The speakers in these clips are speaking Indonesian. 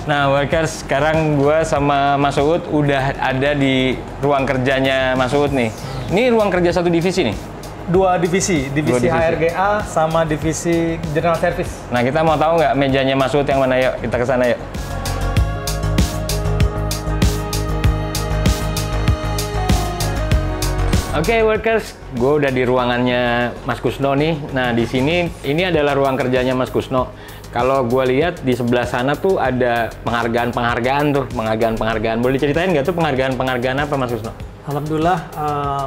Nah, workers, sekarang gue sama Mas Uut udah ada di ruang kerjanya Mas Uut nih. Ini ruang kerja satu divisi nih? Dua divisi HRGA sama divisi General Service. Nah, kita mau tahu nggak mejanya Mas Uut yang mana? Yuk, kita ke sana yuk. Oke, workers, gue udah di ruangannya Mas Kusno nih. Nah, di sini ini adalah ruang kerjanya Mas Kusno. Kalau gue lihat di sebelah sana tuh ada penghargaan. Boleh diceritain nggak tuh penghargaan apa, Mas Kusno? Alhamdulillah,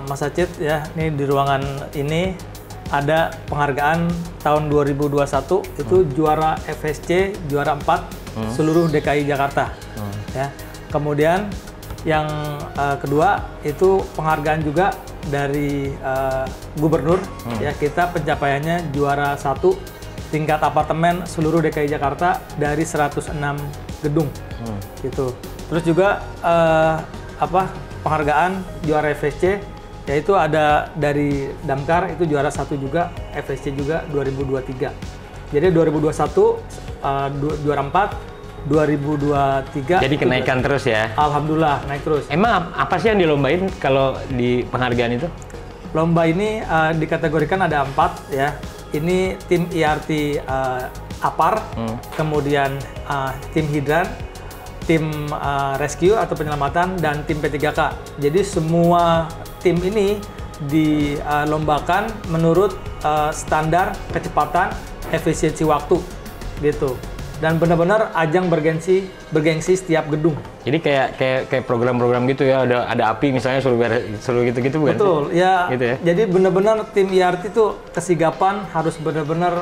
Mas Acit ya, ini di ruangan ini ada penghargaan tahun 2021 itu juara FSC juara 4 seluruh DKI Jakarta. Ya. Kemudian yang kedua itu penghargaan juga dari gubernur, ya, kita pencapaiannya juara 1 tingkat apartemen seluruh DKI Jakarta dari 106 gedung, gitu. Terus juga penghargaan juara FSC, yaitu ada dari Damkar itu juara 1 juga, FSC juga 2023. Jadi 2021 juara 4. 2023 jadi kenaikan terus ya? Alhamdulillah naik terus. Emang apa sih yang dilombain kalau di penghargaan itu? Lomba ini dikategorikan ada 4 ya. Ini tim IRT APAR, kemudian tim hidran, tim rescue atau penyelamatan, dan tim P3K. Jadi semua tim ini dilombakan menurut standar kecepatan efisiensi waktu gitu. Dan benar-benar ajang bergengsi setiap gedung. Jadi kayak program-program gitu ya, ada api misalnya suruh gitu-gitu bukan? Betul, ya. Gitu ya. Jadi benar-benar tim IRT itu kesigapan harus benar-benar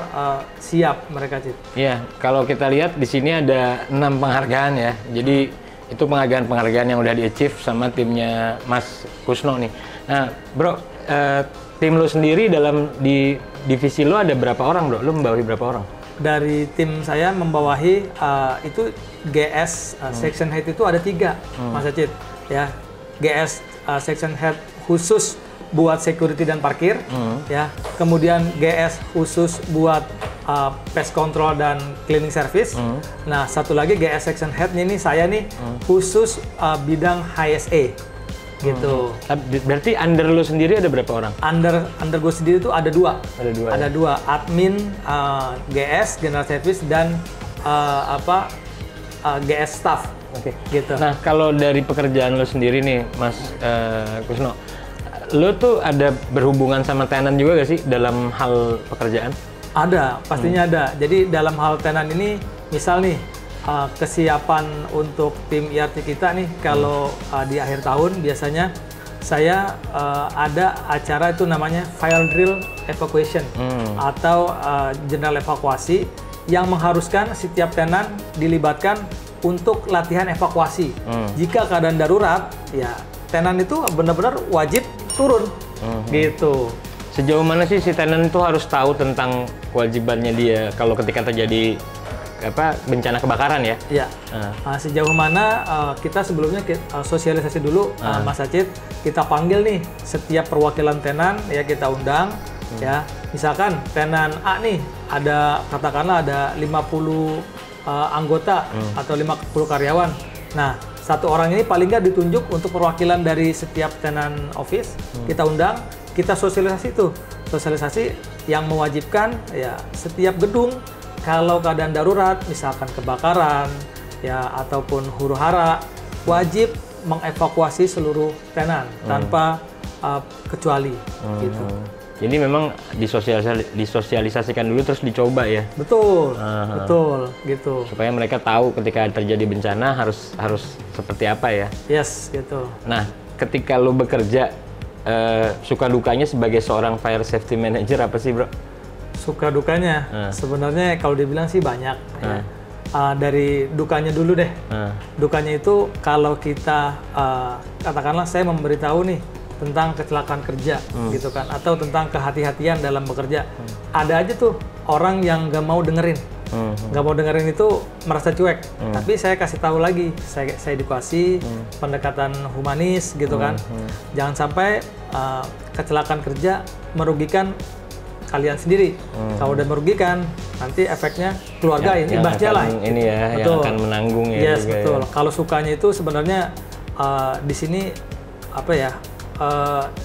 siap mereka, Cid. Iya, kalau kita lihat di sini ada 6 penghargaan ya. Jadi itu penghargaan yang udah di-achieve sama timnya Mas Kusno nih. Nah, Bro, tim lo sendiri di divisi lo ada berapa orang, Bro? Lo membawahi berapa orang? Dari tim saya membawahi itu GS section head itu ada 3, Mas Acit. Ya, GS section head khusus buat security dan parkir, ya. Kemudian GS khusus buat pest control dan cleaning service. Nah, satu lagi GS section headnya ini saya nih khusus bidang HSE. Gitu. Berarti under lo sendiri ada berapa orang? Under gue sendiri tuh ada 2. Ada 2 admin GS General Service dan GS staff. Oke. Gitu. Nah, kalau dari pekerjaan lo sendiri nih, Mas Kusno, lo tuh ada berhubungan sama tenan juga gak sih dalam hal pekerjaan? Ada, pastinya ada. Jadi dalam hal tenan ini, misal nih, kesiapan untuk tim IRT kita nih, kalau di akhir tahun biasanya saya ada acara itu namanya fire drill evacuation atau general evakuasi yang mengharuskan setiap tenan dilibatkan untuk latihan evakuasi. Jika keadaan darurat, ya tenan itu benar-benar wajib turun, gitu. Sejauh mana sih si tenan itu harus tahu tentang kewajibannya dia kalau ketika terjadi bencana kebakaran ya? Iya. Sejauh mana kita sebelumnya sosialisasi dulu, Mas Acit. Kita panggil nih setiap perwakilan tenan, ya kita undang. Ya, misalkan tenan A nih katakanlah ada 50 anggota atau 50 karyawan. Nah, satu orang ini paling nggak ditunjuk untuk perwakilan dari setiap tenan office. Kita undang, kita sosialisasi yang mewajibkan ya setiap gedung. Kalau keadaan darurat, misalkan kebakaran, ya ataupun huru-hara, wajib mengevakuasi seluruh tenan tanpa kecuali. Gitu. Jadi memang disosialisasikan dulu terus dicoba ya? Betul, betul, gitu. Supaya mereka tahu ketika terjadi bencana harus seperti apa ya? Yes, gitu. Nah, ketika lo bekerja, suka dukanya sebagai seorang fire safety manager apa sih, Bro? Suka dukanya, sebenarnya kalau dibilang sih banyak. Ya. Dari dukanya dulu deh. Dukanya itu kalau kita, katakanlah saya memberitahu nih tentang kecelakaan kerja, gitu kan, atau tentang kehati-hatian dalam bekerja. Ada aja tuh orang yang nggak mau dengerin. Nggak mau dengerin itu merasa cuek. Tapi saya kasih tahu lagi, saya edukasi, pendekatan humanis, gitu kan. Jangan sampai kecelakaan kerja merugikan kalian sendiri. Kalau udah merugikan, nanti efeknya keluarga imbasnya lah. Ini ya, betul. yang akan menanggung ya. Yes, juga betul. Ya. Kalau sukanya itu sebenarnya di sini apa ya,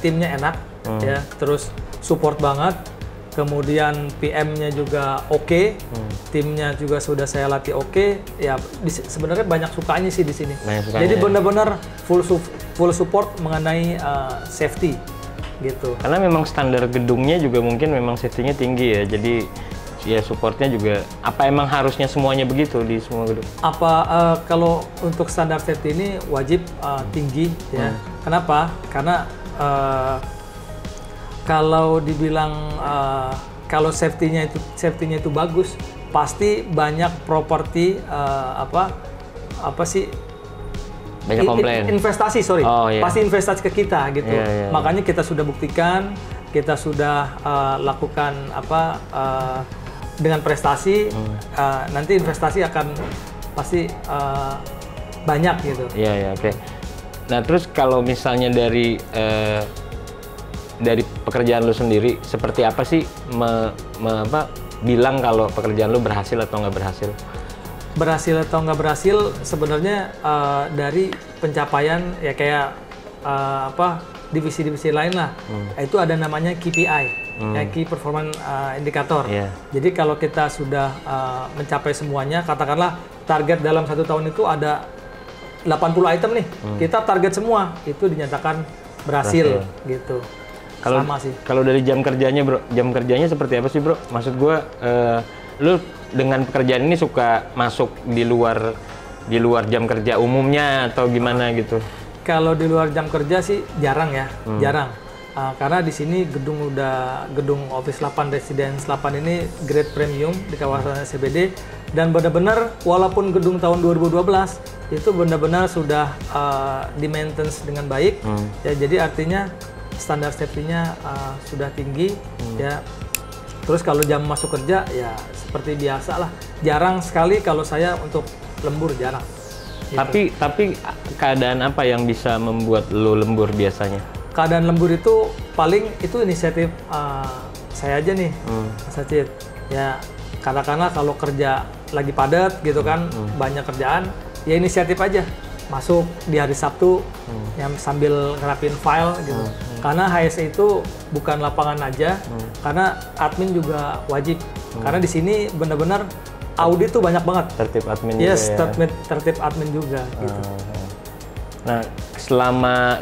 timnya enak, ya, terus support banget. Kemudian PM-nya juga oke, timnya juga sudah saya latih oke. Ya sebenarnya banyak sukanya sih di sini. Jadi benar-benar full support mengenai safety gitu. Karena memang standar gedungnya juga mungkin memang safety-nya tinggi ya. Jadi ya supportnya juga apa emang harusnya semuanya begitu di semua gedung? Kalau untuk standar safety ini wajib tinggi ya. Kenapa? Karena kalau dibilang kalau safety-nya itu bagus, pasti banyak properti banyak komplain. Investasi, pasti investasi ke kita gitu. Makanya kita sudah buktikan, kita sudah lakukan dengan prestasi, nanti investasi akan pasti banyak gitu. Iya, oke. Nah terus kalau misalnya dari pekerjaan lu sendiri, seperti apa sih bilang kalau pekerjaan lu berhasil atau nggak berhasil? Berhasil atau nggak berhasil sebenarnya dari pencapaian ya kayak divisi-divisi lain lah. Itu ada namanya KPI, Key Performance Indicator. Jadi kalau kita sudah mencapai semuanya, katakanlah target dalam 1 tahun itu ada 80 item nih, kita target semua, itu dinyatakan berhasil. Gitu. Kalau dari jam kerjanya bro, jam kerjanya seperti apa sih bro? Maksud gue, lu dengan pekerjaan ini suka masuk di luar jam kerja umumnya atau gimana gitu? Kalau di luar jam kerja sih jarang ya, jarang. Karena di sini gedung Office 8 Residence 8 ini grade premium di kawasan CBD, dan benar-benar walaupun gedung tahun 2012 itu benar-benar sudah di-maintenance dengan baik. Ya, jadi artinya standar safety-nya sudah tinggi ya. Terus kalau jam masuk kerja ya seperti biasa lah. Jarang sekali kalau saya untuk lembur, jarang. Gitu. Tapi keadaan apa yang bisa membuat lo lembur biasanya? Keadaan lembur itu paling itu inisiatif saya aja nih, Mas Acit. Ya katakanlah kalau kerja lagi padat gitu kan, banyak kerjaan, ya inisiatif aja. Masuk di hari Sabtu, yang sambil ngerapin file gitu. Karena HSE itu bukan lapangan aja, karena admin juga wajib. Karena di sini benar-benar audit tuh banyak banget. Tertib admin yes, juga ya? tertib admin juga. Gitu. Nah,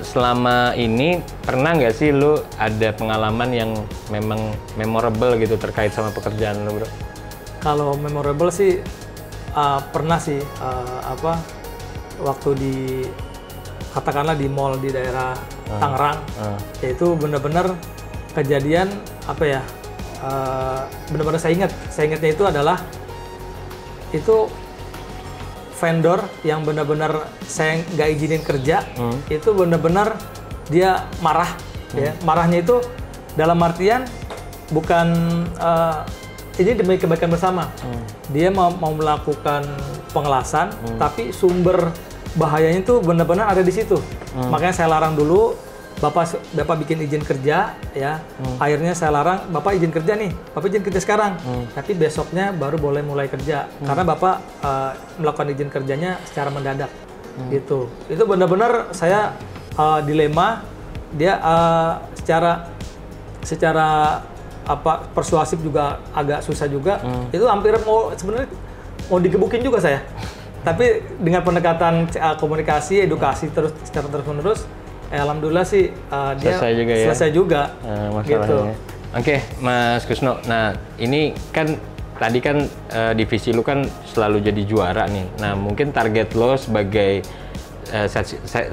selama ini pernah nggak sih lu ada pengalaman yang memang memorable gitu terkait sama pekerjaan lu bro? Kalau memorable sih pernah sih, waktu di katakanlah di mall di daerah Tangerang, yaitu benar-benar kejadian benar-benar saya ingatnya itu adalah itu vendor yang benar-benar saya nggak izinin kerja, itu benar-benar dia marah, ya. Marahnya itu dalam artian bukan ini demi kebaikan bersama. Dia mau melakukan pengelasan, tapi sumber bahayanya itu benar-benar ada di situ. Makanya saya larang dulu, Bapak bikin izin kerja, ya. Akhirnya saya larang, Bapak izin kerja nih, Bapak izin kerja sekarang. Tapi besoknya baru boleh mulai kerja, karena Bapak melakukan izin kerjanya secara mendadak, gitu. Itu benar-benar saya dilema. Dia secara persuasif juga agak susah juga. Itu hampir sebenarnya mau digebukin juga saya. Tapi dengan pendekatan komunikasi, edukasi secara terus-menerus, alhamdulillah sih dia selesai juga. Gitu. Oke, Mas Kusno. Nah, ini kan tadi kan divisi lu kan selalu jadi juara nih. Nah, mungkin target lo sebagai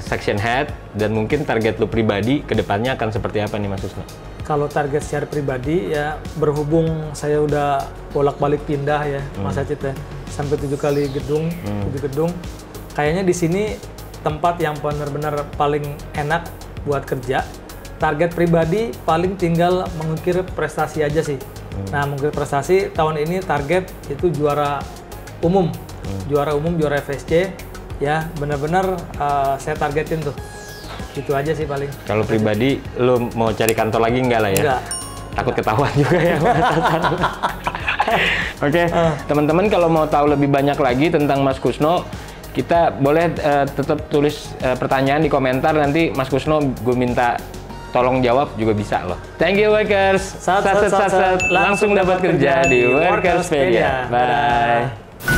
section head dan mungkin target lu pribadi ke depannya akan seperti apa nih Mas Kusno? Kalau target secara pribadi ya, berhubung saya udah bolak-balik pindah ya, Mas Acit ya, sampai 7 kali gedung, 7 gedung. Kayaknya di sini tempat yang benar-benar paling enak buat kerja. Target pribadi paling tinggal mengukir prestasi aja sih. Nah, mengukir prestasi tahun ini target itu juara umum, juara FSC ya, benar-benar saya targetin tuh. Gitu aja sih paling. Kalau pribadi, lu mau cari kantor lagi enggak lah ya? Enggak. takut ketahuan juga ya. Oke, teman-teman kalau mau tahu lebih banyak lagi tentang Mas Kusno, kita boleh tetap tulis pertanyaan di komentar, nanti Mas Kusno gue minta tolong jawab juga bisa loh. Thank you Workers. Langsung dapat kerja di Workerspedia. Bye.